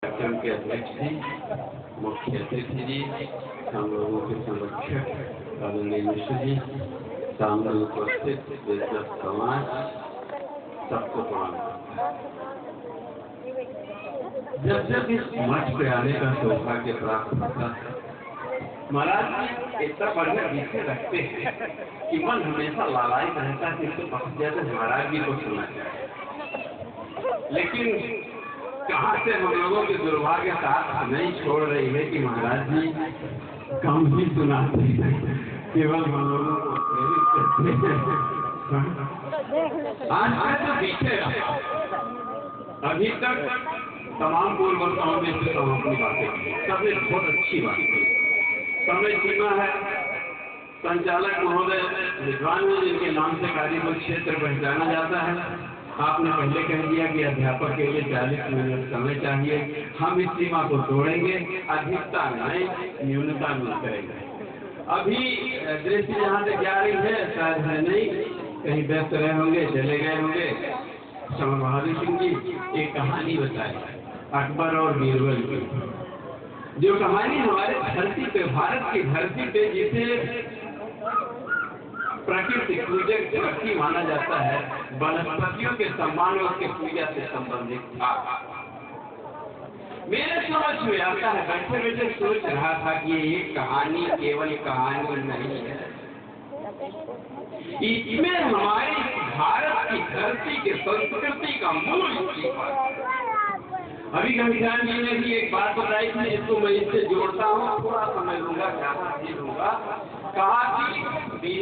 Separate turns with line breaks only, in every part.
कार्यक्रम के अध्यक्ष जी, मुख्य अतिथि जी, हम लोगों के संरक्षक आदरणीय मिश्र जी, सामने उपस्थित बेहतर समाज, सबको प्रणाम। जब इस मंच पे आने का सौभाग्य प्राप्त होता है, महाराज इतना बढ़िया विषय रखते हैं कि मन हमेशा लालायित रहता है कि इसको पहुंच जाए तो महाराज जी को सुना जाए। लेकिन कहाँ से हम लोगों के दुर्भाग्य साथ नहीं छोड़ रही है कि महाराज जी कम ही सुनाते हैं, केवल हम लोगों को प्रेरित करते हैं। आज का जो विषय अभी तक तमाम पूर्ववर्ताओं में से हम अपनी बातें सबने बहुत अच्छी बात की। समय सीमा है, संचालक महोदय विद्वान हैं जिनके नाम से कार्य क्षेत्र पहचाना जाता है। आपने पहले कह दिया कि अध्यापक के लिए 40 मिनट समय चाहिए, हम इस सीमा को तोड़ेंगे, अधिकता नहीं, न्यूनता नहीं करेंगे। अभी दृष्टि जहाँ तक जा रही है शायद है नहीं, कहीं व्यस्त रहे होंगे, चले गए होंगे। समर बहादुर सिंह जी एक कहानी बताई अकबर और बीरबल की, जो कहानी हमारे धरती पे, भारत की धरती पे जिसे प्रकृति पूजक धरती माना जाता है, वनस्पतियों के सम्मान और उसके पूजा से संबंधित था। मेरे समझ में आता है, बैठे बैठे सोच रहा था कि ये कहानी केवल कहानी नहीं है, इसमें हमारी भारत की धरती के संस्कृति का मूल अभी घनश्याम जी ने भी एक बात बताई थी, इसको मैं इससे जोड़ता हूँ, थोड़ा समय लूंगा, ज्यादा नहीं लूंगा। कहा कि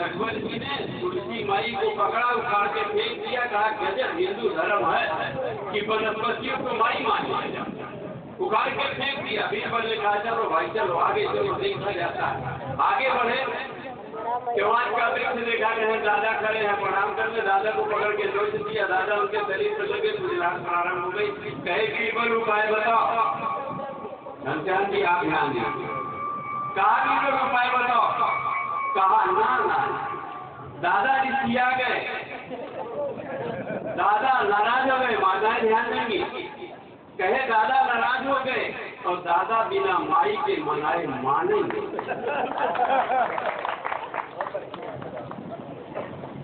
अकबर जी ने तुलसी माई को पकड़ा, उखाड़ के फेंक दिया, कहा गजब हिंदू धर्म है कि वनस्पतियों को माई मानी, उखाड़ के फेंक दिया। बीरबल ने कहा चलो भाई चलो आगे चलो, देखा जाता है। आगे बढ़े, केवान का वृक्ष देखा गया, दादा खड़े हैं, प्रणाम करने दादा को पकड़ के जोश दिया, दादा उनके शरीर पर लगे, खुजलाहट प्रारंभ हो गई। कहे बीरबल उपाय बताओ। घनश्याम जी आप ध्यान दीजिए, कहा बीरबल उपाय बताओ, कहा ना दादा रिसिया गए, दादा नाराज हो गए, माताएं ध्यान देंगी। कहे दादा नाराज हो गए और दादा बिना माई के मनाए मानेंगे।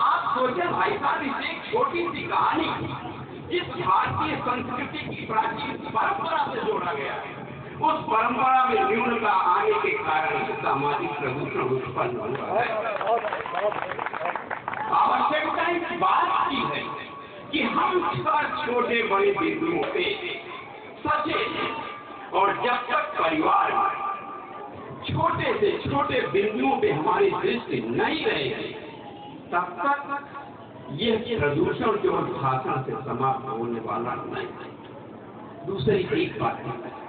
आप सोचे भाई साहब, इसे एक छोटी सी कहानी इस भारतीय संस्कृति की प्राचीन परंपरा से जोड़ा गया है। उस परंपरा में न्यूनता आने के कारण सामाजिक प्रदूषण उत्पन्न हुआ है। आवश्यकता इस बात की है कि हम छोटे बड़े बिंदुओं पे सचेत, और जब तक परिवार में छोटे से छोटे बिंदुओं पे हमारी दृष्टि नहीं रहेगी, तब तक यह प्रदूषण केवल भाषण से समाप्त होने वाला नहीं। दूसरी एक बात है,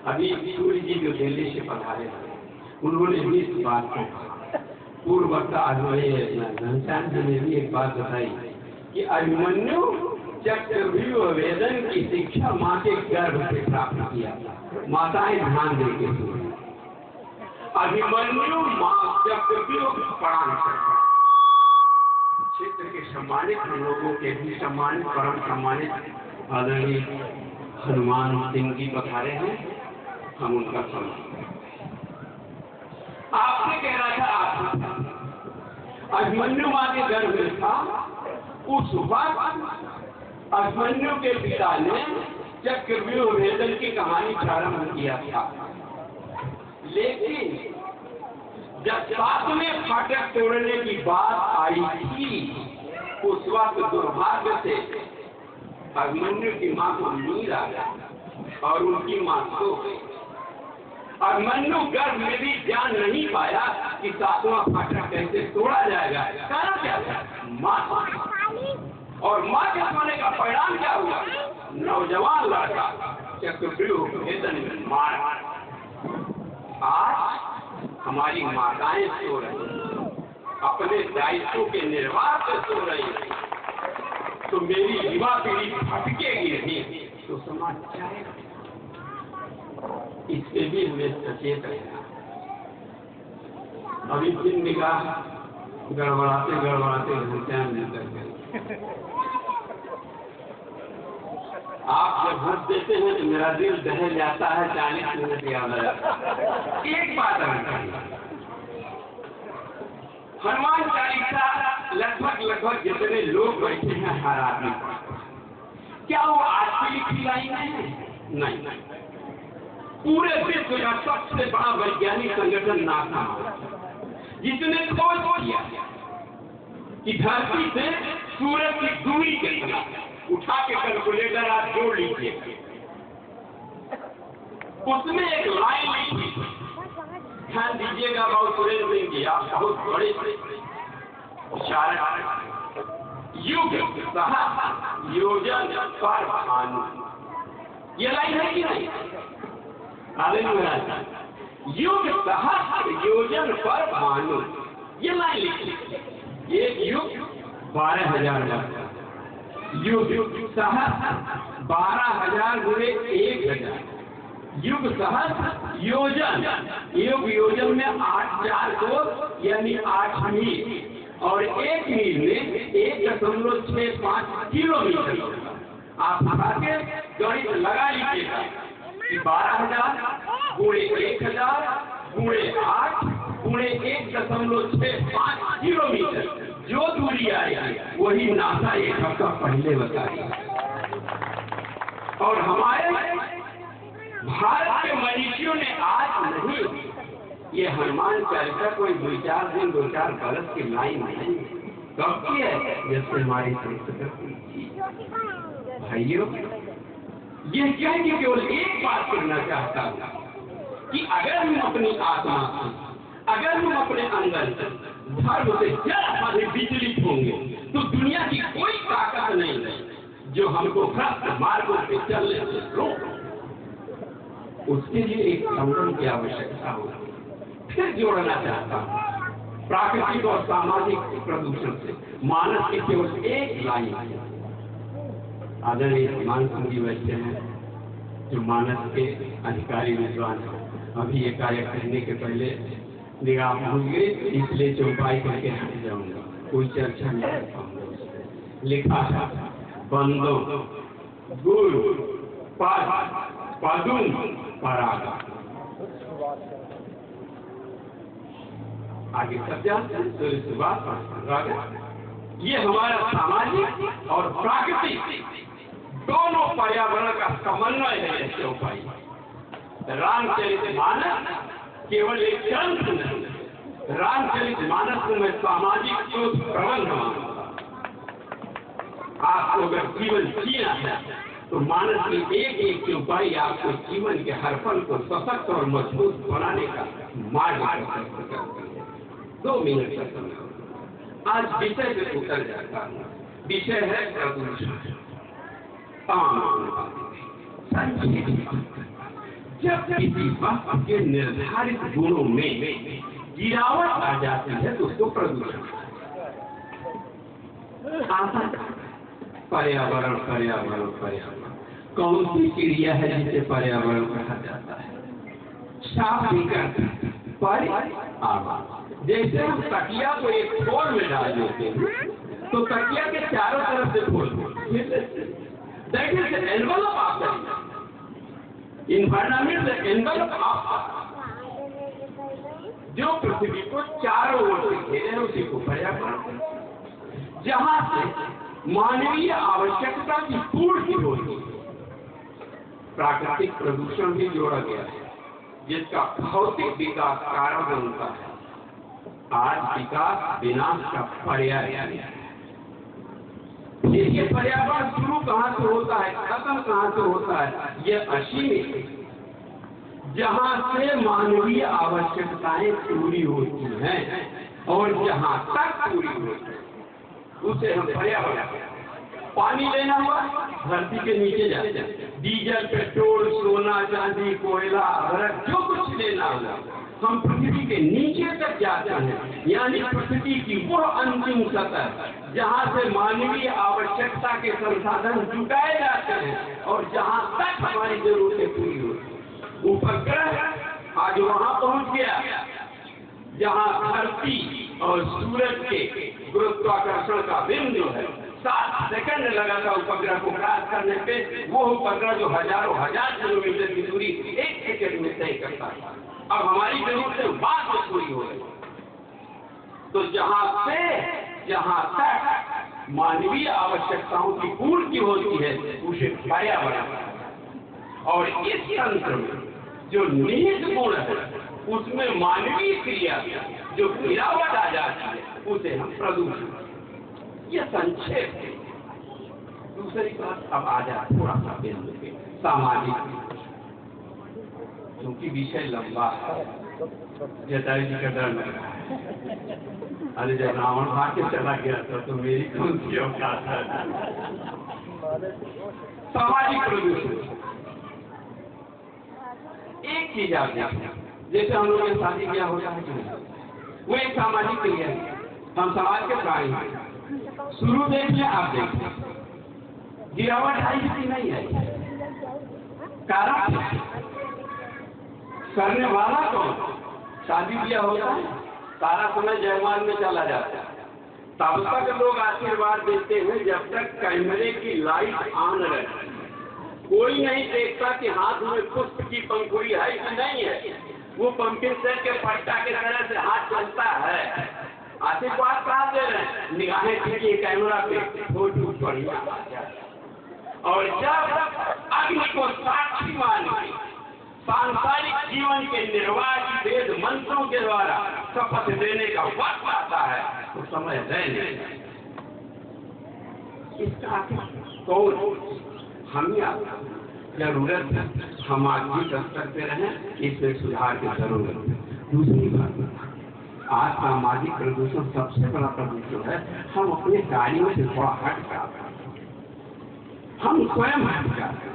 अभी सूर्य जी जो दिल्ली से पधारे हैं, उन्होंने भी इस बात को कहा। पूर्व वक्ता घनश्याम जी ने भी एक बात बताई कि अभिमन्यु चक्रव्यूह वेदन की शिक्षा माँ के गर्भ से प्राप्त किया था। माताएं ध्यान देके सुने, अभिमन्यु माँ चक्रव्यूह पढ़ा सकता। क्षेत्र के सम्मानित लोगों के भी सम्मानित, परम सम्मानित आदरणीय हनुमान सिंह जी पधारे हैं, हम उनका सम्मान। आपसे कह रहा था, आप अभिमन्यु माँ के गर्भ में था, उस वक्त अभिमन्यु के पिता ने चक्रव्यूह भेदन की कहानी प्रारंभ किया था। लेकिन जब सातवें फाटक तोड़ने की बात आई थी, उस वक्त दुर्भाग्य से अभिमन्यु की मां को नींद आ गई और उनकी मां सो गई। अभिमन्यु गर्भ में भी जान नहीं पाया कि सातवां फाटक कैसे तोड़ा जाएगा। कारण क्या था? मां, और मां के सोने का परिणाम क्या हुआ? नौजवान लड़का चक्रव्यूह भेदन में मारा। आज हमारी माताएं सो रही, अपने दायित्व के निर्वाह से सो रही, तो मेरी युवा पीढ़ी भटकेगी नहीं तो समाज जाएगा। इससे भी हमें सचेत रहना। अभी दिन निगाह गड़बड़ाते घनश्याम जी तक आप जब हंस देते हैं तो मेरा दिल दहल जाता है, 40 मिनट याद आ जाता है। एक बात हनुमान चालीसा लगभग जितने लोग बैठे हैं हर आदमी, क्या वो आज की लिखी लाइन है? नहीं। पूरे विश्व का सबसे बड़ा वैज्ञानिक संगठन नासा, जिसने खोज किया कि धरती से सूरज की दूरी कितना, उठा के कैलकुलेटर आप जोड़ लीजिए, उसमें एक लाइन लिखी, ध्यान दीजिएगा बहुत सुरेंद्र सिंह जी, आप बहुत बड़े युग सहस्र योजन पर भानु, ये लाइन है कि नहीं? युग सहस्र योजन पर भानु, ये लाइन लिखी। एक युग 12,000 वर्ष, युग सहस्र 12,000 गुणे 1,000, युग सहस्र योजन, योजन में 8 4 यानी 8 मील, और 1 मील में 1.65 किलोमीटर। आप के गणित लगा लीजिएगा कि 12,000 गुणे 1,000 गुणे 8 गुणे 1.65 किलोमीटर जो दूरी आएगी वही नासा एक हफ्ता पहले बताई। और हमारे भारत के मनीषियों ने आज नहीं, ये हनुमान चालीसा कोई 2-4 दिन 2-4 बरस की लाइन नहीं, कब की है? जैसे हमारी संस्कृति। भाइयों, ये क्या कि केवल एक बात करना चाहता हूँ कि अगर हम अपनी आत्मा से, अगर हम अपने अंदर धर्म से जरा भी विचलित होंगे तो दुनिया की कोई ताकत नहीं है जो हमको भ्रष्ट मार्गों पे चलने से रोक। उसके लिए एक संगठन की आवश्यकता होगी। फिर जोड़ना चाहता हूँ प्राकृतिक और सामाजिक प्रदूषण से मानस की केवल एक लाइन है। आदरणीय हनुमान सिंह जी बैठे हैं जो मानस के अधिकारी विद्वान हैं। अभी ये कार्य करने के पहले निगाह होंगे, इसलिए चौपाई करके हट जाऊंगा, कोई चर्चा नहीं कर पाऊंगा। लिखा है बंदो गुरु पदुम परागा। आगे सब जानते हैं तो इस बात ये हमारा सामाजिक और प्राकृतिक दोनों पर्यावरण का समन्वय है। चौपाई रामचरितमानस केवल एक ग्रंथ नहीं, रामचरितमानस में सामाजिक शोध प्रबंध मानता। आपको अगर जीवन जीना है तो मानस की एक चौपाई आपको जीवन के हर पल को सशक्त और मजबूत बनाने का मार्ग प्रशस्त करती है। 2 मिनट का समय आज विषय से उतर जाता हूँ। विषय है प्रदूषण। जब किसी वस्तु के निर्धारित गुणों में गिरावट आ जाती है तो उसको प्रदूषण। पर्यावरण पर्यावरण पर्यावरण कौन सी क्रिया है जिसे पर्यावरण कहा जाता है? जैसे हम तकिया को एक खोल में डाल देते हैं तो तकिया के चारों तरफ से खोल that is the envelope of the environment, the envelope of जो पृथ्वी को चारों ओर से घेरे उसी को पर्यावरण। जहां से मानवीय आवश्यकता की पूर्ति होती है। प्राकृतिक प्रदूषण भी जोड़ा गया है जिसका भौतिक विकास कारण बनता है। आज विकास विनाश का पर्याय है। ये पर्यावरण शुरू कहां से होता है, खत्म कहां से होता है? यह असीमित है। जहां से मानवीय आवश्यकताएं पूरी होती हैं और जहां तक पूरी होती है उसे हम पर्यावरण। पानी लेना हुआ धरती के नीचे जाते हैं, डीजल पेट्रोल सोना चांदी कोयला बर्फ जो कुछ लेना हुआ हम पृथ्वी के नीचे तक जाते हैं, यानी पृथ्वी की वह अंतिम सतह जहां से मानवीय आवश्यकता के संसाधन जुटाए जाते हैं और जहां तक हमारी जरूरतें पूरी होती। उपग्रह आज वहां पहुंच गया जहां धरती और सूरज के गुरुत्वाकर्षण का बिंदु है। 7 सेकंड लगा था उपग्रह को क्रॉस करने पे। वो उपग्रह जो हजारों हजार किलोमीटर की दूरी 1 सेकंड में तय करता था, अब हमारी जरूरतें बाद में पूरी हो गई। तो जहां तक मानवीय आवश्यकताओं की पूर्ति होती है उसे पाया बनाता है। और इस तंत्र में जो निहित गुण है उसमें मानवीय क्रिया जो गिरावट आ जाती है उसे हम प्रदूषण। यह संक्षेप है। दूसरी बात अब आ जाए थोड़ा सा बिंदु पे सामाजिक, क्योंकि विषय लंबा है। जटायु जी का डर लग रहा है, अरे जब रावण भाग के चला गया था तो मेरी कौन सी औकात है। सामाजिक प्रदूषण एक चीज आप देखें, जैसे हम लोग शादी ब्याह होता है कि नहीं, वो एक सामाजिक क्रिया है। हम समाज के प्राणी हैं। शुरू देखिए, आप देखिए गिरावट आई कि नहीं आई, कारण करने वाला कौन? शादी ब्याह होता है, सारा समय जयमाल में चला जाता है। तब तक लोग आशीर्वाद देते हैं जब तक कैमरे की लाइट ऑन रहे। कोई नहीं देखता कि हाथ में पुष्प की पंखुड़ी है कि नहीं है। वो पंपिंग सेट के पट्टा के तरह से हाथ चलता है। आशीर्वाद कहा दे रहे हैं, निगाहें खींचिए कैमरा पे, फोटो बढ़िया। और जब अग्नि को साक्षी मान सांसारिक जीवन के निर्वाह की वेद मंत्रों के द्वारा शपथ देने का वक्त आता है तो समय देने इसका कौन हम जरूरत है। हम आर्थिक स्तर पे रहें, इसमें सुधार की जरूरत है। दूसरी बात, आज सामाजिक प्रदूषण सबसे बड़ा प्रदूषण है। हम अपने कार्यों से थोड़ा हट जाते हैं, हम स्वयं हट जाते हैं।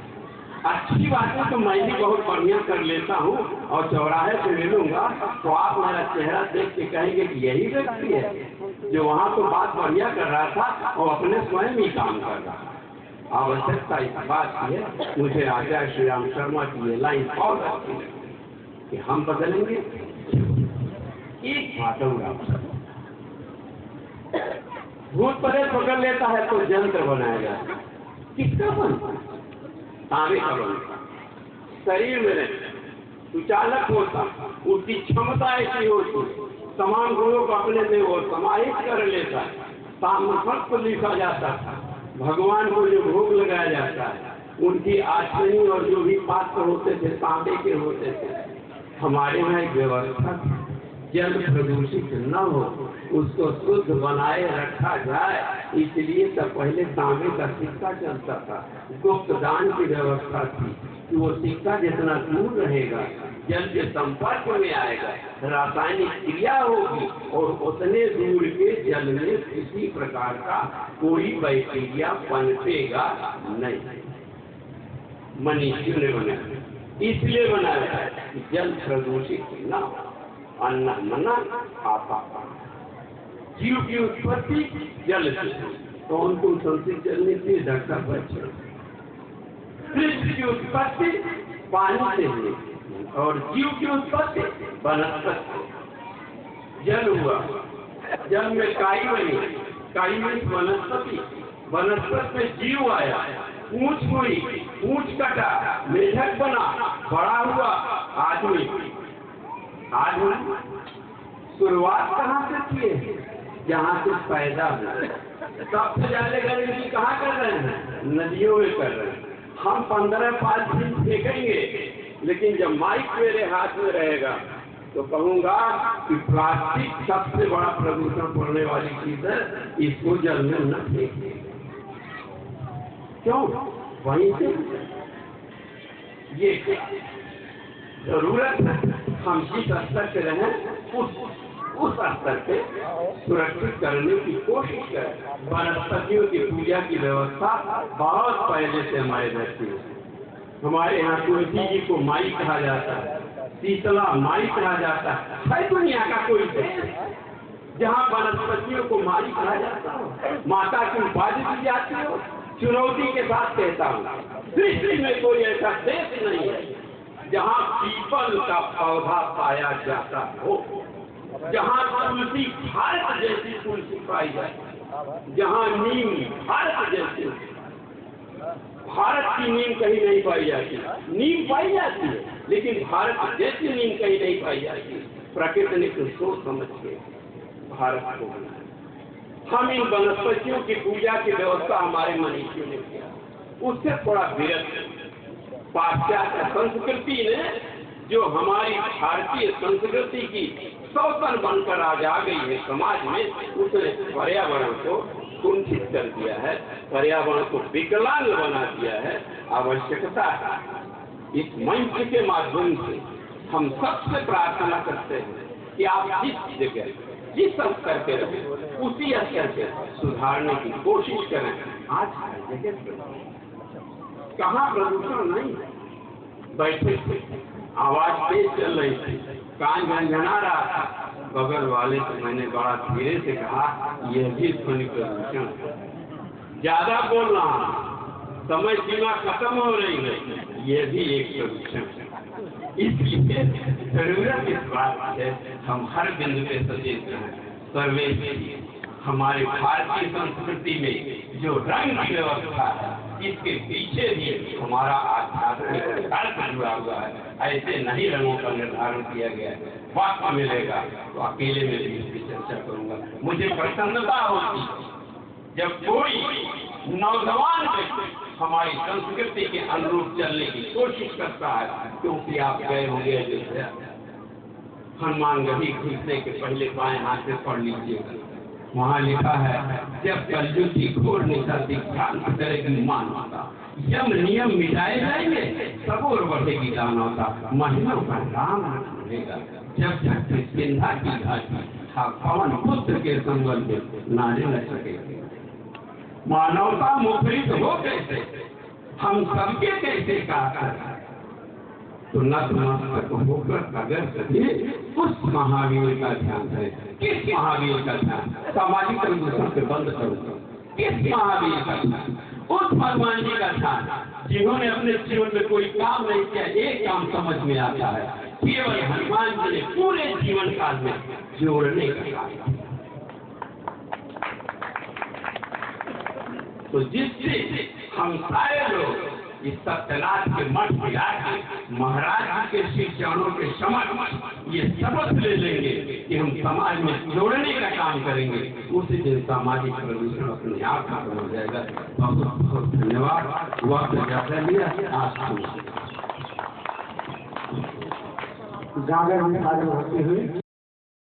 अच्छी बातें तो मैं भी बहुत बढ़िया कर लेता हूँ और चौराहे पे ले लूंगा तो आप मेरा चेहरा देख के कहेंगे कि यही व्यक्ति है जो वहाँ तो बात बढ़िया कर रहा था और अपने स्वयं ही काम कर रहा है। आवश्यकता इस बात की है, मुझे आचार्य श्री राम शर्मा की ये लाइन बहुत अच्छी लगी कि हम बदलेंगे। एक बात भूत प्रेत पकड़ लेता है तो यंत्र बनाया जाता है। किसका बनता है? तांबे का बनता। शरीर में सुचालक होता, उसकी क्षमता ऐसी होती, तमाम गुणों को अपने में वो समाहित कर लेता है। ताम्रपत्र को लिखा जाता था, भगवान को जो भोग लगाया जाता है, उनकी आचरणी और जो भी पात्र होते थे तांबे के होते थे। हमारे यहाँ एक व्यवस्था, जल प्रदूषित न हो, उसको शुद्ध बनाए रखा जाए, इसलिए तब पहले तांबे का सिक्का चलता था। गुप्त दान की व्यवस्था थी कि वो सिक्का जितना दूर रहेगा, जल के संपर्क में आएगा, रासायनिक क्रिया होगी और उतने दूर के जल में किसी प्रकार का कोई बैक्टीरिया पनपेगा नहीं। मनुष्य ने बनाया, इसलिए बनाया कि जल प्रदूषित न हो। अन्न मना आपा, जीव की उत्पत्ति जल से, कौन कौन संसित जलने से ढका बच्चे, कृष्ण की उत्पत्ति पानी से हुई और जीव की उत्पत्ति वनस्पति जल हुआ। जल में काई बनी, काई में वनस्पति, वनस्पति में जीव आया, पूंछ हुई, पूंछ कटा, मेढक बना, बड़ा हुआ आदमी। आदमी शुरुआत कहाँ से किए? जहाँ से पैदा हुए। सबसे ज्यादा गरीबी कहाँ कर रहे हैं? नदियों में कर रहे हैं। हम 15-5 दिन फेंकेंगे, लेकिन जब माइक मेरे हाथ में रहेगा तो कहूंगा कि प्लास्टिक सबसे बड़ा प्रदूषण करने वाली चीज है, इसको जल में न फेंके। क्यों? वहीं से ये जरूरत है हम जिस स्तर पे रहें उस स्तर पे सुरक्षित करने की कोशिश करें। वनस्पतियों की पूजा की व्यवस्था बहुत पहले से हमारे रहती है। हमारे यहाँ तुलसी जी को माई कहा जाता है, शीतला माई कहा जाता है दुनिया का कोई देश जहाँ वनस्पतियों को माई कहा जाता हो, माता की उपाधि दी जाती हो। चुनौती के साथ कहता हूँ, सृष्टि में कोई ऐसा देश नहीं है जहाँ पीपल का पौधा पाया जाता हो, जहाँ तुलसी भारत जैसी तुलसी पाई जाए। जहाँ नीम भारत जैसे, भारत की नीम कहीं नहीं पाई जाती। नीम पाई जाती है लेकिन भारत जैसी नीम कहीं नहीं पाई जाती। प्रकृति ने तो सोच समझ के भारत को बनाया। हम इन वनस्पतियों की पूजा की व्यवस्था हमारे मनीषियों ने किया, उससे थोड़ा विरत। पाश्चात्य संस्कृति ने जो हमारी भारतीय संस्कृति की सौतन बनकर आज आ गई है समाज में, उसने पर्यावरण को कुंठित कर दिया है, पर्यावरण को विकलांग बना दिया है। आवश्यकता है इस मंच के माध्यम से हम सबसे प्रार्थना करते हैं कि आप जिस जगह जिस स्तर पे रहे उसी स्तर पे सुधारने की कोशिश करें। आज हर जगह कहाँ प्रदूषण नहीं, बैठे थे आवाज तेज चल रही थी, कान झंझना रहा था, बगल वाले से मैंने बड़ा धीरे से कहा यह भी ध्वनि प्रदूषण। ज्यादा बोल रहा हूं, समय सीमा खत्म हो रही है, यह भी एक प्रदूषण है। इसलिए जरूरत इस बात है हम हर बिंदु पे सचेत रहें। सर्वे हमारे भारतीय संस्कृति में जो रंग की व्यवस्था है, इसके पीछे भी हमारा आध्यात्मिक अर्थ जुड़ा हुआ है। ऐसे नहीं रंगों का निर्धारण किया गया है। वक्त मिलेगा तो अकेले में भी इसकी चर्चा करूंगा। मुझे प्रसन्नता होती जब कोई नौजवान व्यक्ति हमारी संस्कृति के अनुरूप चलने की कोशिश करता है, क्योंकि आप गए होंगे अयोध्या, हनुमान गढ़ी घुसने के पहले बाएं हाथ से पढ़ लीजिएगा, वहाँ लिखा है जब कलयुग की घोर निशा दिग्भ्रांत करेगी मानवता, यम नियम मिटाए जाएंगे तब और बढ़ेगी दानवता, महिलाओं का राम मिलेगा जब तक सिंधा की घाटी पवन पुत्र के संबल में नारे न सकेंगे। मानवता मुखरित हो कैसे, हम सबके कैसे कहा तो नतमस्तक होकर अगर कभी उस महावीर का ध्यान करें। किस महावीर का ध्यान? सामाजिक प्रदूषण से बंद करो। किस महावीर का ध्यान? उस भगवान जी का ध्यान जिन्होंने अपने जीवन में कोई काम नहीं किया, एक काम समझ में आता है, केवल हनुमान जी ने पूरे जीवन काल में जोड़ने का काम। तो जिससे हम सारे लोग इस सत्यनाथ के मठ में आके महाराज जी के श्री चरणों के समक्ष ये शपथ ले लेंगे कि हम समाज में जोड़ने का काम करेंगे, उसी दिन सामाजिक प्रदूषण अपने आप खत्म हो जाएगा। बहुत बहुत धन्यवाद। वक्त ज्यादा लिया आज जागर हमें आगे बढ़ते हुए